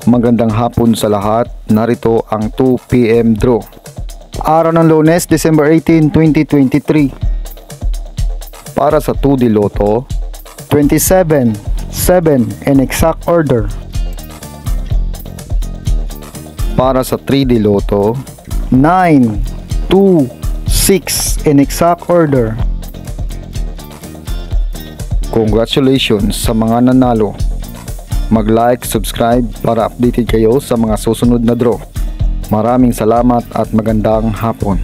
Magandang hapon sa lahat. Narito ang 2 PM draw. Araw ng Lunes, December 18, 2023. Para sa 2D Lotto, 27, 7 in exact order. Para sa 3D Lotto, 9, 2, 6 in exact order. Congratulations sa mga nanalo. Mag-like, subscribe para updated kayo sa mga susunod na draw. Maraming salamat at magandang hapon.